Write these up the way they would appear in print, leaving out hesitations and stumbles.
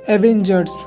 Avengers,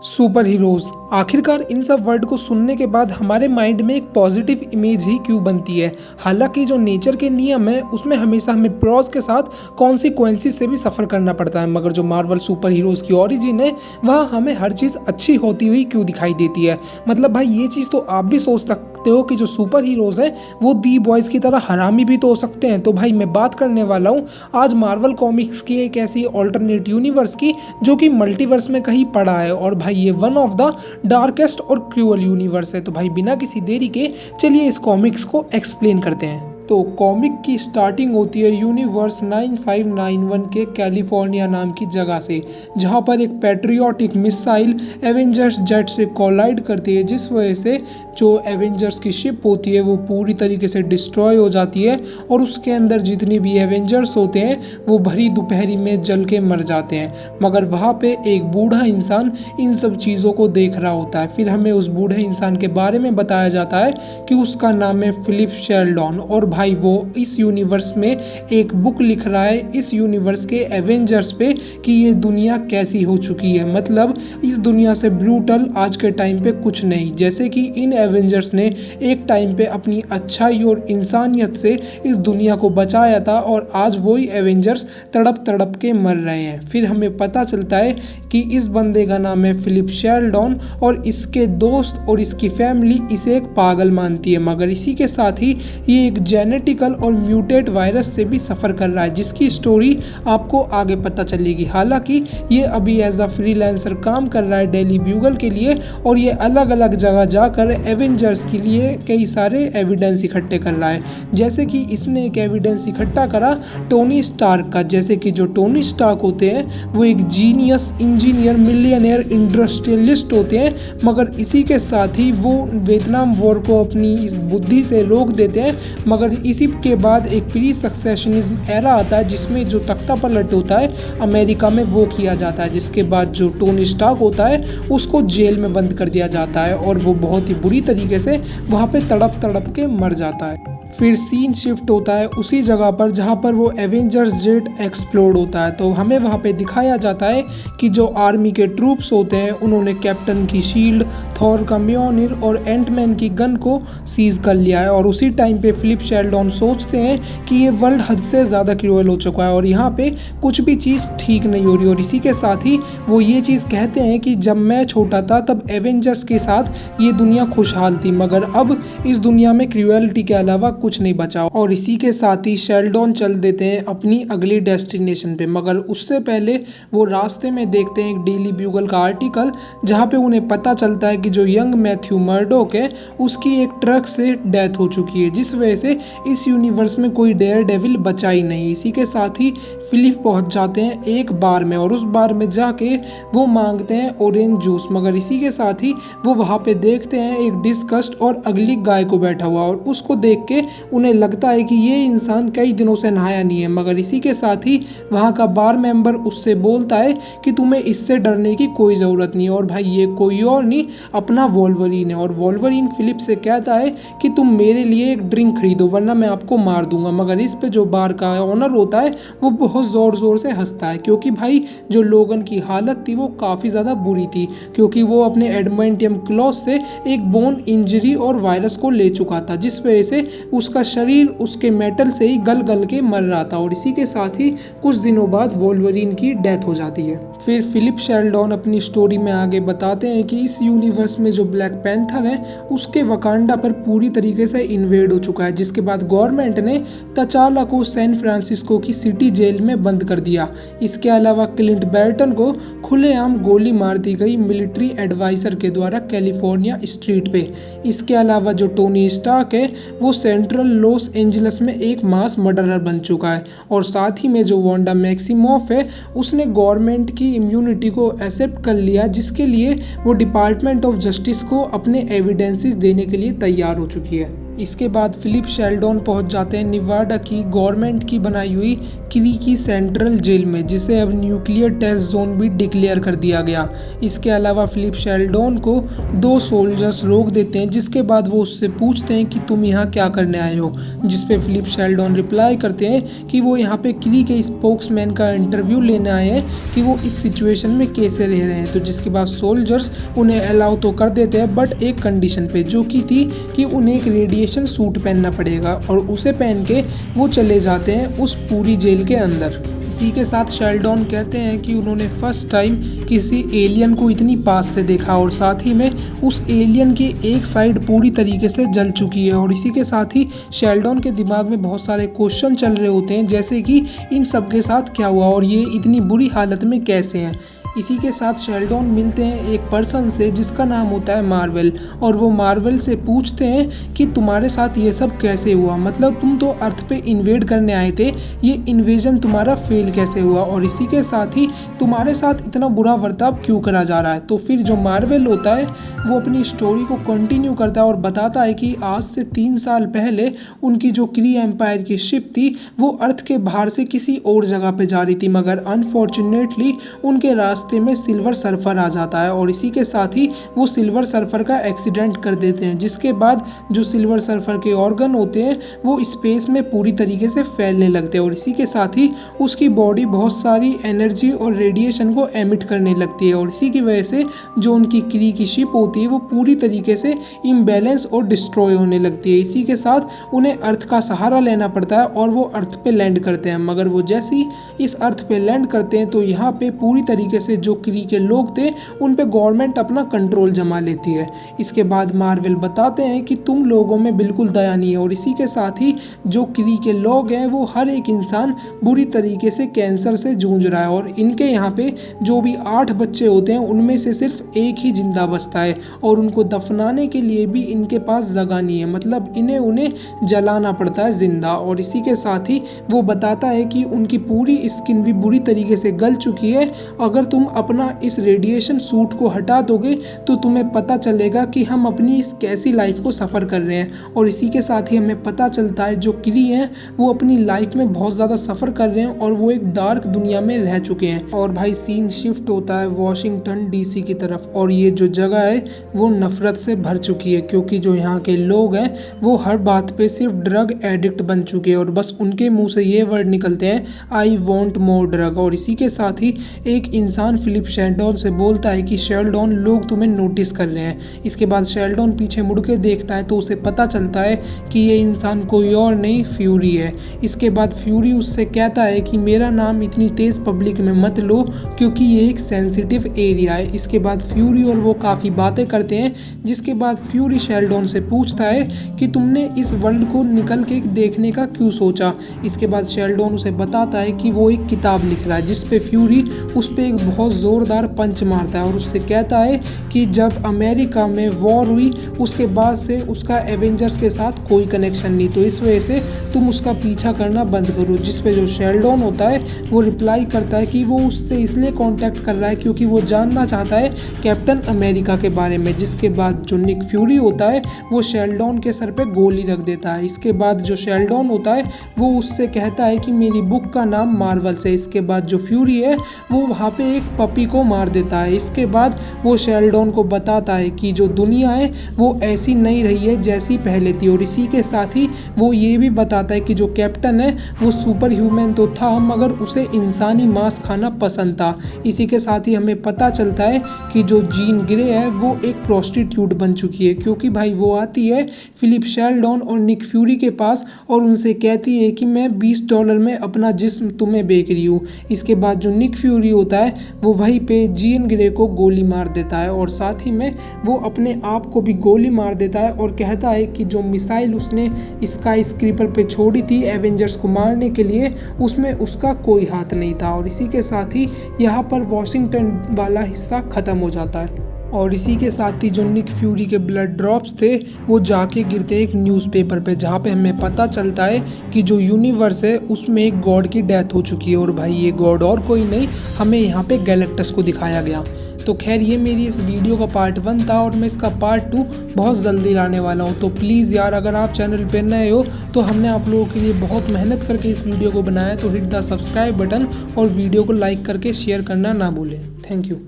super heroes. आखिरकार इन सब word को सुनने के बाद हमारे माइंड में एक पॉजिटिव इमेज ही क्यों बनती है। हालांकि जो नेचर के नियम है उसमें हमेशा हमें प्रॉज के साथ कॉन्सिक्वेंसेस से भी सफ़र करना पड़ता है, मगर जो मार्वल सुपर हीरोज़ की ओरिजिन है वहाँ हमें हर चीज़ अच्छी होती हुई क्यों दिखाई देती है। मतलब भाई ये चीज़ तो आप भी सोच सकते हो कि जो सुपर हीरोज़ हैं वो दी बॉयज़ की तरह हरामी भी तो हो सकते हैं। तो भाई मैं बात करने वाला हूँ आज मार्वल कॉमिक्स की एक ऐसी ऑल्टरनेट यूनिवर्स की जो कि मल्टीवर्स में कहीं पड़ा है, और भाई ये वन ऑफ द डार्केस्ट और क्रूअल यूनिवर्स है। तो भाई बिना किसी देरी के चलिए इस कॉमिक्स को एक्सप्लेन करते हैं। तो कॉमिक की स्टार्टिंग होती है यूनिवर्स 9591 के कैलिफोर्निया नाम की जगह से, जहां पर एक पैट्रियोटिक मिसाइल एवेंजर्स जेट से कोलाइड करती है, जिस वजह से जो एवेंजर्स की शिप होती है वो पूरी तरीके से डिस्ट्रॉय हो जाती है और उसके अंदर जितने भी एवेंजर्स होते हैं वो भरी दोपहरी में जल के मर जाते हैं। मगर वहाँ पे एक बूढ़ा इंसान इन सब चीज़ों को देख रहा होता है। फिर हमें उस बूढ़े इंसान के बारे में बताया जाता है कि उसका नाम है फिलिप शेल्डन, और भाई वो इस यूनिवर्स में एक बुक लिख रहा है इस यूनिवर्स के एवेंजर्स पे कि ये दुनिया कैसी हो चुकी है। मतलब इस दुनिया से ब्रूटल आज के टाइम पे कुछ नहीं, जैसे कि इन एवेंजर्स ने एक टाइम पे अपनी अच्छाई और इंसानियत से इस दुनिया को बचाया था और आज वही एवेंजर्स तड़प तड़प के मर रहे हैं। फिर हमें पता चलता है कि इस बंदे का नाम है फिलिप शेल्डन और इसके दोस्त और इसकी फैमिली इसे एक पागल मानती है, मगर इसी के साथ ही ये एक जेनेटिकल और म्यूटेट वायरस से भी सफ़र कर रहा है, जिसकी स्टोरी आपको आगे पता चलेगी। हालांकि ये अभी एज अ फ्रीलांसर काम कर रहा है डेली ब्यूगल के लिए, और ये अलग अलग जगह जाकर एवेंजर्स के लिए कई सारे एविडेंस इकट्ठे कर रहा है। जैसे कि इसने एक एविडेंस इकट्ठा करा टोनी स्टार्क का। जैसे कि जो टोनी स्टार्क होते हैं वो एक जीनियस इंजीनियर मिलियनियर इंडस्ट्रियलिस्ट होते हैं, मगर इसी के साथ ही वो वियतनाम वॉर को अपनी इस बुद्धि से रोक देते हैं। मगर इसी के बाद एक प्री सक्सेशनिज्म एरा आता है जिसमें जो तख्ता पलट होता है अमेरिका में वो किया जाता है, जिसके बाद जो टोनी स्टार्क होता है उसको जेल में बंद कर दिया जाता है और वो बहुत ही बुरी तरीके से वहाँ पे तड़प तड़प के मर जाता है। फिर सीन शिफ्ट होता है उसी जगह पर जहाँ पर वो एवेंजर्स जेट एक्सप्लोड होता है। तो हमें वहाँ पे दिखाया जाता है कि जो आर्मी के ट्रूप्स होते हैं उन्होंने कैप्टन की शील्ड, थॉर का म्योनिर और एंटमैन की गन को सीज कर लिया है। और उसी टाइम पे फिलिप शेल्डन सोचते हैं कि ये वर्ल्ड हद से ज़्यादा क्रूअल हो चुका है और यहाँ पे कुछ भी चीज़ ठीक नहीं हो रही। और इसी के साथ ही वो ये चीज़ कहते हैं कि जब मैं छोटा था तब एवेंजर्स के साथ ये दुनिया खुशहाल थी, मगर अब इस दुनिया में क्रूअलिटी के अलावा कुछ नहीं बचा। और इसी के साथ ही शेल्डन चल देते हैं अपनी अगली डेस्टिनेशन पे, मगर उससे पहले वो रास्ते में देखते हैं एक डेली ब्यूगल का आर्टिकल जहाँ पे उन्हें पता चलता है कि जो यंग मैथ्यू मर्डोक है उसकी एक ट्रक से डेथ हो चुकी है, जिस वजह से इस यूनिवर्स में कोई डेयर डेविल बचा ही नहीं। इसी के साथ ही फिलिप पहुंच जाते हैं एक बार में और उस बार में जाके वो मांगते हैं ऑरेंज जूस, मगर इसी के साथ ही वो वहाँ पे देखते हैं एक डिस्कस्ड और अगली गाय को बैठा हुआ और उसको देख के उन्हें लगता है कि ये इंसान कई दिनों से नहाया नहीं है। मगर इसी के साथ ही वहाँ का बार मेंबर उससे बोलता है कि तुम्हें इससे डरने की कोई ज़रूरत नहीं है, और भाई ये कोई और नहीं अपना वोल्वरीन है। और वोल्वरीन फिलिप से कहता है कि तुम मेरे लिए एक ड्रिंक खरीदो वरना मैं आपको मार दूंगा। मगर इस पे जो बार का ऑनर होता है वो बहुत ज़ोर ज़ोर से हंसता है, क्योंकि भाई जो लोगन की हालत थी वो काफ़ी ज़्यादा बुरी थी, क्योंकि वो अपने एडमेंटियम क्लॉथ से एक बोन इंजरी और वायरस को ले चुका था, जिस वजह से उसका शरीर उसके मेटल से ही गल गल के मर रहा था। और इसी के साथ ही कुछ दिनों बाद वोल्वरीन की डेथ हो जाती है। फिर फिलिप शेल्डन अपनी स्टोरी में आगे बताते हैं कि इस यूनिवर्स में जो ब्लैक पैंथर है उसके वकांडा पर पूरी तरीके से इन्वेड हो चुका है, जिसके बाद गवर्नमेंट ने तचाला को सैन फ्रांसिस्को की सिटी जेल में बंद कर दिया। इसके अलावा क्लिंट बेल्टन को खुलेआम गोली मार दी गई मिलिट्री एडवाइजर के द्वारा कैलिफोर्निया स्ट्रीट पे। इसके अलावा जो टोनी स्टार्क है वो सेंट्रल लॉस एंजलिस में एक मास मर्डरर बन चुका है, और साथ ही में जो वांडा मैक्सिमोफ है उसने गवर्नमेंट की इम्यूनिटी को एक्सेप्ट कर लिया, जिसके लिए वो डिपार्टमेंट ऑफ जस्टिस को अपने एविडेंसेस देने के लिए तैयार हो चुकी है। इसके बाद फिलिप शेल्डन पहुंच जाते हैं निवाडा की गवर्नमेंट की बनाई हुई क्री की सेंट्रल जेल में, जिसे अब न्यूक्लियर टेस्ट जोन भी डिक्लेयर कर दिया गया। इसके अलावा फिलिप शेल्डन को 2 सोल्जर्स रोक देते हैं, जिसके बाद वो उससे पूछते हैं कि तुम यहाँ क्या करने आए हो, जिस पे फिलिप शेल्डन रिप्लाई करते हैं कि वो यहाँ पे क्री के स्पोक्समैन का इंटरव्यू लेने आए हैं कि वो इस सिचुएशन में कैसे रह रहे हैं। तो जिसके बाद सोल्जर्स उन्हें अलाउ तो कर देते हैं, बट एक कंडीशन पे, जो कि थी कि उन्हें एक रेडिएशन सूट पहनना पड़ेगा, और उसे पहन के वो चले जाते हैं उस पूरी जेल के अंदर। इसी के साथ शेल्डन कहते हैं कि उन्होंने फर्स्ट टाइम किसी एलियन को इतनी पास से देखा, और साथ ही में उस एलियन की एक साइड पूरी तरीके से जल चुकी है। और इसी के साथ ही शेल्डन के दिमाग में बहुत सारे क्वेश्चन चल रहे होते हैं, जैसे कि इन सब के साथ क्या हुआ और ये इतनी बुरी हालत में कैसे हैं। इसी के साथ शेल्डन मिलते हैं एक पर्सन से जिसका नाम होता है मार्वल, और वो मार्वल से पूछते हैं कि तुम्हारे साथ ये सब कैसे हुआ, मतलब तुम तो अर्थ पे इन्वेड करने आए थे, ये इन्वेजन तुम्हारा फेल कैसे हुआ, और इसी के साथ ही तुम्हारे साथ इतना बुरा बर्ताव क्यों करा जा रहा है। तो फिर जो मार्वल होता है वो अपनी स्टोरी को कंटिन्यू करता है और बताता है कि आज से 3 साल पहले उनकी जो क्री एम्पायर की शिप थी वो अर्थ के बाहर से किसी और जगह पे जा रही थी, मगर अनफॉर्चुनेटली उनके रास्ते में सिल्वर सर्फर आ जाता है, और इसी के साथ ही वो सिल्वर सर्फर का एक्सीडेंट कर देते हैं, जिसके बाद जो सिल्वर सर्फर के ऑर्गन होते हैं वो स्पेस में पूरी तरीके से फैलने लगते हैं, और इसी के साथ ही उसकी बॉडी बहुत सारी एनर्जी और रेडिएशन को एमिट करने लगती है, और इसी की वजह से जो उनकी क्री की शिप होती है वो पूरी तरीके से इम्बैलेंस और डिस्ट्रॉय होने लगती है। इसी के साथ उन्हें अर्थ का सहारा लेना पड़ता है और वो अर्थ पे लैंड करते हैं, मगर वो जैसे ही इस अर्थ पे लैंड करते हैं तो यहाँ पे पूरी तरीके से जो क्री के लोग थे उन पे गवर्नमेंट अपना कंट्रोल जमा लेती है। इसके बाद मार्वल बताते हैं कि तुम लोगों में बिल्कुल दया नहीं है, और इसी के साथ ही जो क्री के लोग हैं वो हर एक इंसान बुरी तरीके से कैंसर से जूझ रहा है, और इनके यहाँ पे जो भी 8 बच्चे होते हैं उनमें से सिर्फ एक ही जिंदा बचता है, और उनको दफनाने के लिए भी इनके पास जगह नहीं है, मतलब उन्हें जलाना पड़ता है जिंदा। और इसी के साथ ही वो बताता है कि उनकी पूरी स्किन भी बुरी तरीके से गल चुकी है, अगर तुम अपना इस रेडिएशन सूट को हटा दोगे तो तुम्हें पता चलेगा कि हम अपनी इस कैसी लाइफ को सफ़र कर रहे हैं। और इसी के साथ ही हमें पता चलता है जो क्री हैं वो अपनी लाइफ में बहुत ज़्यादा सफ़र कर रहे हैं और वो एक डार्क दुनिया में रह चुके हैं। और भाई सीन शिफ्ट होता है वॉशिंगटन डीसी की तरफ, और ये जो जगह है वो नफ़रत से भर चुकी है, क्योंकि जो यहाँ के लोग हैं वो हर बात पे सिर्फ ड्रग एडिक्ट बन चुके हैं, और बस उनके मुँह से ये वर्ड निकलते हैं, आई वॉन्ट मोर ड्रग। और इसी के साथ ही एक इंसान फिलिप शेल्डन से बोलता है कि शेल्डन, लोग तुम्हें नोटिस कर रहे हैं। इसके बाद शेल्डन पीछे मुड़ के देखता है तो उसे पता चलता है कि ये इंसान कोई और नहीं, फ्यूरी है। इसके बाद फ्यूरी उससे कहता है कि मेरा नाम इतनी तेज़ पब्लिक में मत लो, क्योंकि ये एक सेंसिटिव एरिया है। इसके बाद फ्यूरी और वो काफ़ी बातें करते हैं, जिसके बाद फ्यूरी शेल्डन से पूछता है कि तुमने इस वर्ल्ड को निकल के देखने का क्यों सोचा। इसके बाद शेल्डन उसे बताता है कि वो एक किताब लिख रहा है, जिस पे फ्यूरी उस पर एक बहुत ज़ोरदार पंच मारता है और उससे कहता है कि जब अमेरिका में वॉर हुई उसके बाद से उसका एवेंजर्स के साथ कोई कनेक्शन नहीं, तो इस वजह से तुम उसका पीछा करना बंद करो। जिस पे जो शेल्डन होता है वो रिप्लाई करता है कि वो उससे इसलिए कांटेक्ट कर रहा है क्योंकि वो जानना चाहता है कैप्टन अमेरिका के बारे में। जिसके बाद जो निक फ्यूरी होता है वो शेल्डन के सर पे गोली रख देता है। इसके बाद जो शेल्डन होता है वो उससे कहता है कि मेरी बुक का नाम मार्वल्स है। इसके बाद जो फ्यूरी है वो वहाँ पे एक पपी को मार देता है। इसके बाद वो शेल्डन को बताता है कि जो दुनिया है वो ऐसी नहीं रही है जैसी पहले थी, और इसी के साथ ही वो ये भी बताता है कि जो कैप्टन है वो सुपर ह्यूमन तो था मगर उसे इंसानी मांस खाना पसंद था। इसी के साथ ही हमें पता चलता है कि जो जीन ग्रे है वो एक प्रोस्टिट्यूट बन चुकी है, क्योंकि भाई वो आती है फिलिप शेल्डन और निक फ्यूरी के पास और उनसे कहती है कि मैं $20 में अपना जिस्म तुम्हें बेच रही हूँ। इसके बाद जो निक फ्यूरी होता है वो वहीं पे जीन ग्रे को गोली मार देता है, और साथ ही में वो अपने आप को भी गोली मार देता है और कहता है कि जो मिसाइल उसने स्काई स्क्रीपर पे छोड़ी थी एवेंजर्स को मारने के लिए उसमें उसका कोई हाथ नहीं था। और इसी के साथ ही यहाँ पर वॉशिंगटन वाला हिस्सा ख़त्म हो जाता है, और इसी के साथ ही जो निक फ्यूरी के ब्लड ड्रॉप्स थे वो जाके गिरते एक न्यूज़पेपर पे, जहाँ पे हमें पता चलता है कि जो यूनिवर्स है उसमें एक गॉड की डेथ हो चुकी है। और भाई ये गॉड और कोई नहीं, हमें यहाँ पे गैलेक्टस को दिखाया गया। तो खैर ये मेरी इस वीडियो का पार्ट 1 था और मैं इसका पार्ट 2 बहुत जल्दी लाने वाला हूँ। तो प्लीज़ यार, अगर आप चैनल पर नए हो तो हमने आप लोगों के लिए बहुत मेहनत करके इस वीडियो को बनाया, तो हिट द सब्सक्राइब बटन और वीडियो को लाइक करके शेयर करना ना भूलें। Thank you.